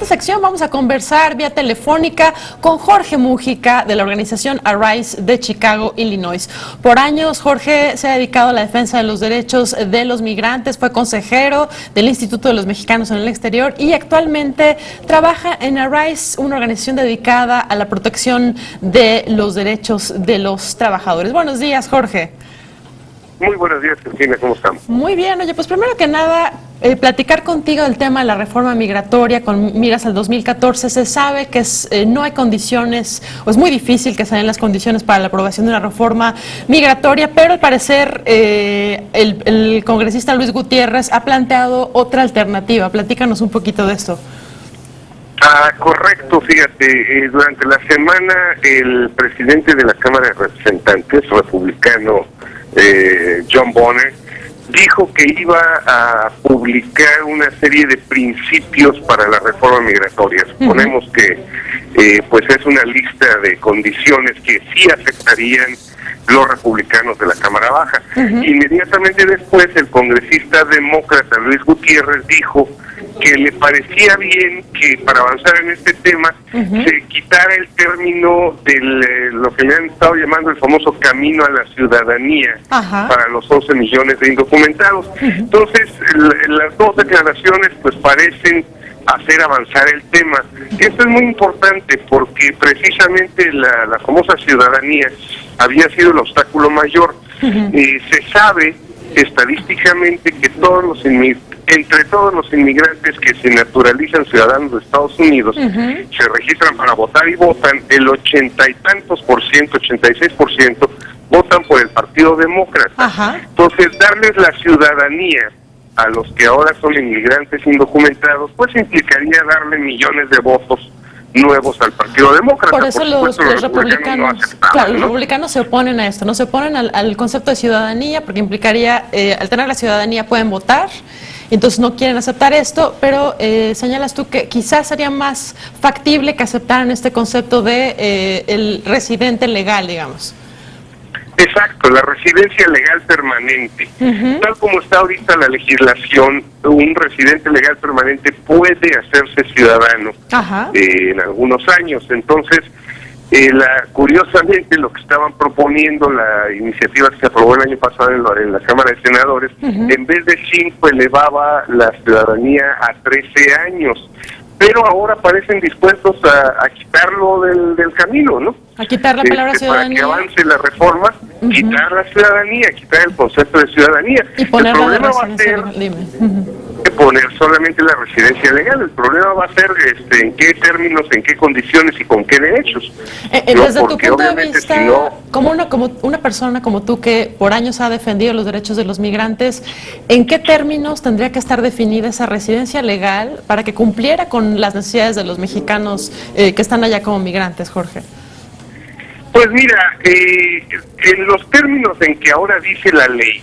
esta sección vamos a conversar vía telefónica con Jorge Mújica de la organización Arise de Chicago, Illinois. Por años, Jorge se ha dedicado a la defensa de los derechos de los migrantes, fue consejero del Instituto de los Mexicanos en el Exterior y actualmente trabaja en Arise, una organización dedicada a la protección de los derechos de los trabajadores. Buenos días, Jorge. Muy buenos días, Cristina, ¿cómo estamos? Muy bien, oye, pues primero que nada, platicar contigo del tema de la reforma migratoria con miras al 2014. Se sabe que no hay condiciones, o es muy difícil que se den las condiciones para la aprobación de una reforma migratoria, pero al parecer el congresista Luis Gutiérrez ha planteado otra alternativa. Platícanos un poquito de esto. Correcto, fíjate, durante la semana el presidente de la Cámara de Representantes, republicano, John Boehner, dijo que iba a publicar una serie de principios para la reforma migratoria. Suponemos que pues es una lista de condiciones que sí afectarían los republicanos de la Cámara Baja. Inmediatamente después el congresista demócrata Luis Gutiérrez dijo que le parecía bien que para avanzar en este tema se quitara el término de lo que le han estado llamando el famoso camino a la ciudadanía para los 11 millones de indocumentados. Entonces, las dos declaraciones pues parecen hacer avanzar el tema. Esto es muy importante porque precisamente la famosa ciudadanía había sido el obstáculo mayor. Se sabe estadísticamente que entre todos los inmigrantes que se naturalizan ciudadanos de Estados Unidos, se registran para votar y votan, el 80 y tantos por ciento, 86%, votan por el Partido Demócrata. Entonces, darles la ciudadanía a los que ahora son inmigrantes indocumentados, pues implicaría darle millones de votos nuevos al Partido Demócrata. Por eso los republicanos, no claro, los republicanos se oponen a esto, no se oponen al concepto de ciudadanía, porque implicaría, al tener la ciudadanía pueden votar, entonces no quieren aceptar esto, pero señalas tú que quizás sería más factible que aceptaran este concepto de el residente legal, digamos. Exacto, la residencia legal permanente. Tal como está ahorita la legislación, un residente legal permanente puede hacerse ciudadano en algunos años. Entonces, curiosamente lo que estaban proponiendo, la iniciativa que se aprobó el año pasado en la Cámara de Senadores, en vez de 5 elevaba la ciudadanía a 13 años. Pero ahora parecen dispuestos a quitarlo del camino, ¿no? A quitar la palabra ciudadanía. Para que avance la reforma, quitar la ciudadanía, quitar el concepto de ciudadanía. Y poner el problema va a ser poner solamente la residencia legal. El problema va a ser en qué términos, en qué condiciones y con qué derechos. Desde tu punto de vista, si no, como una persona como tú que por años ha defendido los derechos de los migrantes, ¿en qué términos tendría que estar definida esa residencia legal para que cumpliera con las necesidades de los mexicanos que están allá como migrantes, Jorge? Pues mira, en los términos en que ahora dice la ley,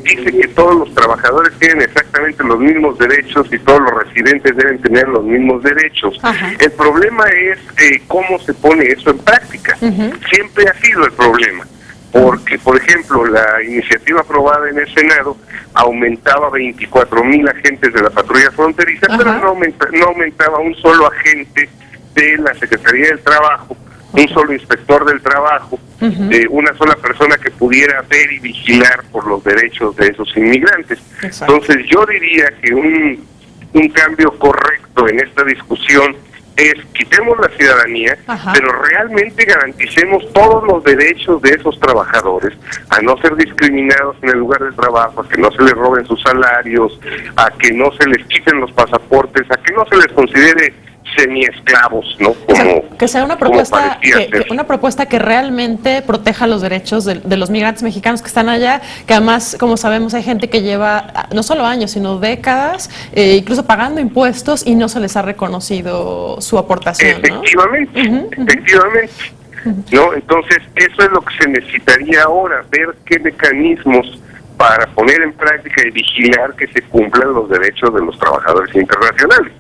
dice que todos los trabajadores tienen exactamente los mismos derechos y todos los residentes deben tener los mismos derechos. El problema es cómo se pone eso en práctica. Siempre ha sido el problema. Porque, por ejemplo, la iniciativa aprobada en el Senado aumentaba 24,000 agentes de la patrulla fronteriza, pero no aumentaba un solo agente de la Secretaría del Trabajo, un solo inspector del trabajo, una sola persona que pudiera ver y vigilar por los derechos de esos inmigrantes. Entonces yo diría que un cambio correcto en esta discusión es quitemos la ciudadanía, pero realmente garanticemos todos los derechos de esos trabajadores, a no ser discriminados en el lugar de trabajo, a que no se les roben sus salarios, a que no se les quiten los pasaportes, a que no se les considere semiesclavos, ¿no? Que sea una propuesta que realmente proteja los derechos de los migrantes mexicanos que están allá, que además, como sabemos, hay gente que lleva no solo años, sino décadas, incluso pagando impuestos y no se les ha reconocido su aportación, ¿no? Efectivamente. ¿No? Entonces, eso es lo que se necesitaría ahora, ver qué mecanismos para poner en práctica y vigilar que se cumplan los derechos de los trabajadores internacionales,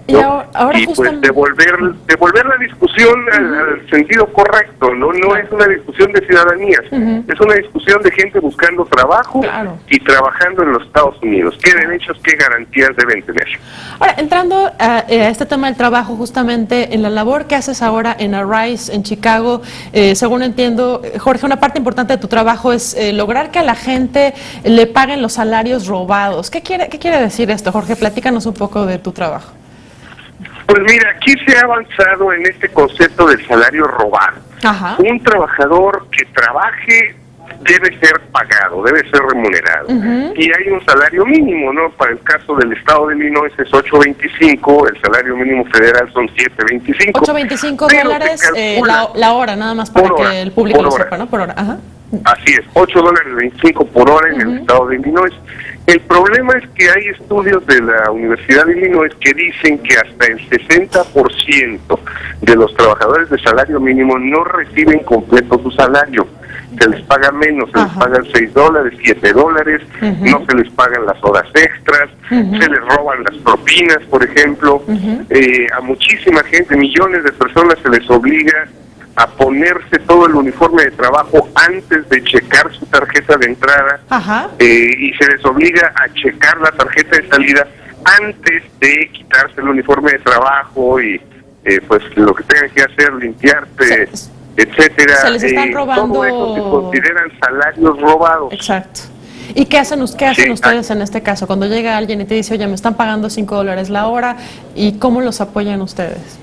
Y ¿no? ahora Y pues devolver la discusión al sentido correcto, no es una discusión de ciudadanías, es una discusión de gente buscando trabajo y trabajando en los Estados Unidos. ¿Qué derechos, qué garantías deben tener? Ahora, entrando a este tema del trabajo, justamente en la labor que haces ahora en Arise, en Chicago, según entiendo, Jorge, una parte importante de tu trabajo es lograr que a la gente le paguen los salarios robados. ¿Qué quiere decir esto, Jorge? Platícanos un poco de tu trabajo. Pues mira, aquí se ha avanzado en este concepto del salario robado. Ajá. Un trabajador que trabaje debe ser pagado, debe ser remunerado. Y hay un salario mínimo, ¿no? Para el caso del estado de Illinois es 8.25, el salario mínimo federal son 7.25. 8.25 dólares la hora, nada más para que el público lo sepa, ¿no? Por hora. Ajá. Así es, $8.25 por hora en el estado de Illinois. El problema es que hay estudios de la Universidad de Illinois que dicen que hasta el 60% de los trabajadores de salario mínimo no reciben completo su salario. Se les paga menos, se les pagan $6, $7, no se les pagan las horas extras, se les roban las propinas, por ejemplo. A muchísima gente, millones de personas se les obliga a ponerse todo el uniforme de trabajo antes de checar su tarjeta de entrada y se les obliga a checar la tarjeta de salida antes de quitarse el uniforme de trabajo y pues lo que tengan que hacer, limpiarse, etcétera. Se les están robando. Todo eso se consideran salarios robados. Exacto. ¿Y qué hacen ustedes en este caso? Cuando llega alguien y te dice, oye, me están pagando $5 la hora, ¿y cómo los apoyan ustedes?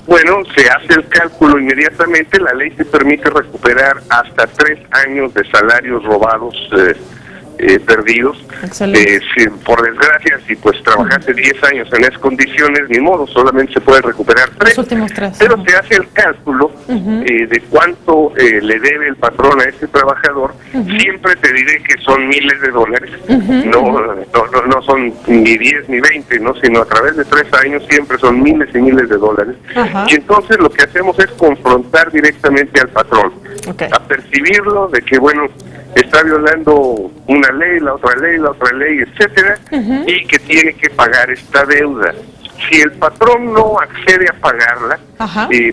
Bueno, se hace el cálculo inmediatamente. La ley te permite recuperar hasta 3 años de salarios robados perdidos. Si, por desgracia, si pues trabajaste 10 años en esas condiciones, ni modo, solamente se puede recuperar 3. Los últimos 3. Pero se hace el cálculo de cuánto le debe el patrón a este trabajador. Siempre te diré que son miles de dólares. No son ni 10 ni 20, ¿no? Sino a través de 3 años siempre son miles y miles de dólares. Y entonces lo que hacemos es confrontar directamente al patrón, a percibirlo de que, bueno, está violando una ley, la otra ley, etcétera, y que tiene que pagar esta deuda. Si el patrón no accede a pagarla,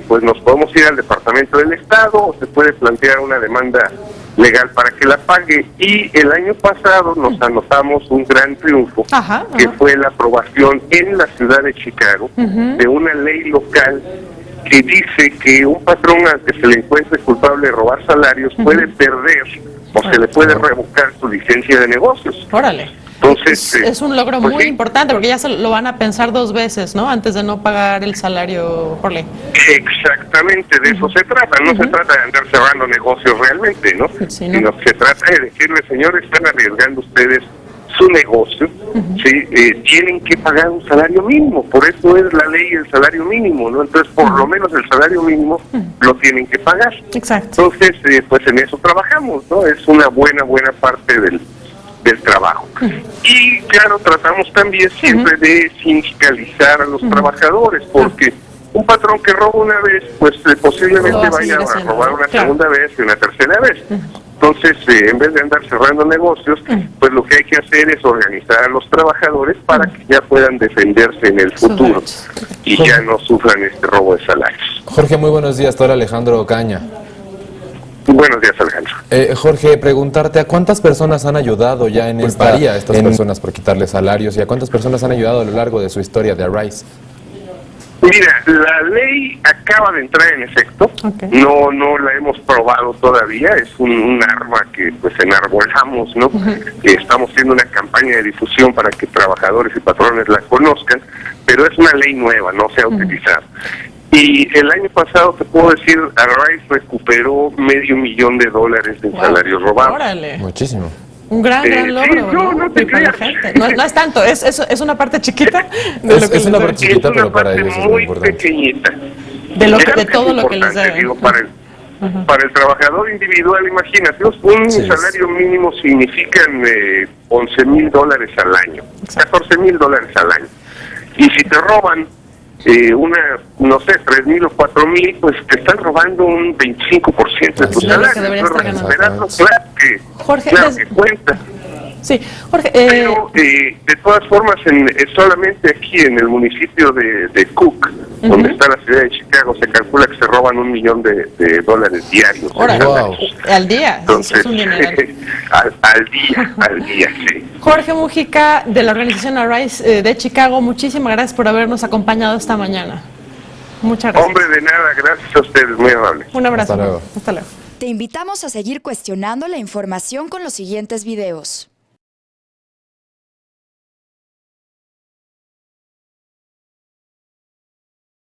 pues nos podemos ir al Departamento del Estado o se puede plantear una demanda legal para que la pague. Y el año pasado nos anotamos un gran triunfo, que fue la aprobación en la ciudad de Chicago de una ley local que dice que un patrón al que se le encuentre culpable de robar salarios puede perder o se le puede revocar su licencia de negocios. Órale. Entonces, es un logro pues muy importante porque ya lo van a pensar 2 veces, ¿no? Antes de no pagar el salario por ley. Exactamente, de eso se trata. No se trata de andar cerrando negocios realmente, ¿no? Sino que se trata de decirle, señores, están arriesgando ustedes su negocio, tienen que pagar un salario mínimo. Por eso es la ley el salario mínimo, ¿no? Entonces, por lo menos el salario mínimo lo tienen que pagar. Exacto. Entonces, pues en eso trabajamos, ¿no? Es una buena parte del trabajo. Y claro, tratamos también siempre de sindicalizar a los trabajadores, porque un patrón que roba una vez, pues posiblemente vaya a robar una segunda vez y una tercera vez. Entonces, en vez de andar cerrando negocios, pues lo que hay que hacer es organizar a los trabajadores para que ya puedan defenderse en el futuro y ya no sufran este robo de salarios. Jorge, muy buenos días. Hola, Alejandro Ocaña. Buenos días, Alejandro. Jorge, preguntarte, ¿a cuántas personas han ayudado ya en esta a estas personas por quitarles salarios y a cuántas personas han ayudado a lo largo de su historia de Arise? Mira, la ley acaba de entrar en efecto, no la hemos probado todavía, es un arma que pues enarbolamos, ¿no? Estamos haciendo una campaña de difusión para que trabajadores y patrones la conozcan, pero es una ley nueva, no se ha utilizado. Y el año pasado, te puedo decir, Arise recuperó $500,000 en salarios robados. ¡Órale! Muchísimo. Un gran logro, no te creas. No es tanto, es una parte chiquita de lo que es una parte chiquita, pero para ellos es muy importante. Pequeñita. De todo lo que les deben. Digo, para el trabajador individual, imagínate, un salario mínimo significan $11,000 al año, $14,000 al año. Y si te roban no sé, 3,000 o 4,000, pues te están robando un 25% de tu Así es. salario. Que debería estar ganando. Jorge, Claro que cuenta. Sí, Jorge, Pero de todas formas, solamente aquí en el municipio de Cook, donde está la ciudad de Chicago, se calcula que se roban $1 millón de dólares diarios. órale, Wow. al día, Entonces, es un dineral. al día, sí. Jorge Mújica, de la organización Arise de Chicago, muchísimas gracias por habernos acompañado esta mañana. Muchas gracias. Hombre, de nada, gracias a ustedes, muy amables. Un abrazo. Hasta luego. Hasta luego. Te invitamos a seguir cuestionando la información con los siguientes videos.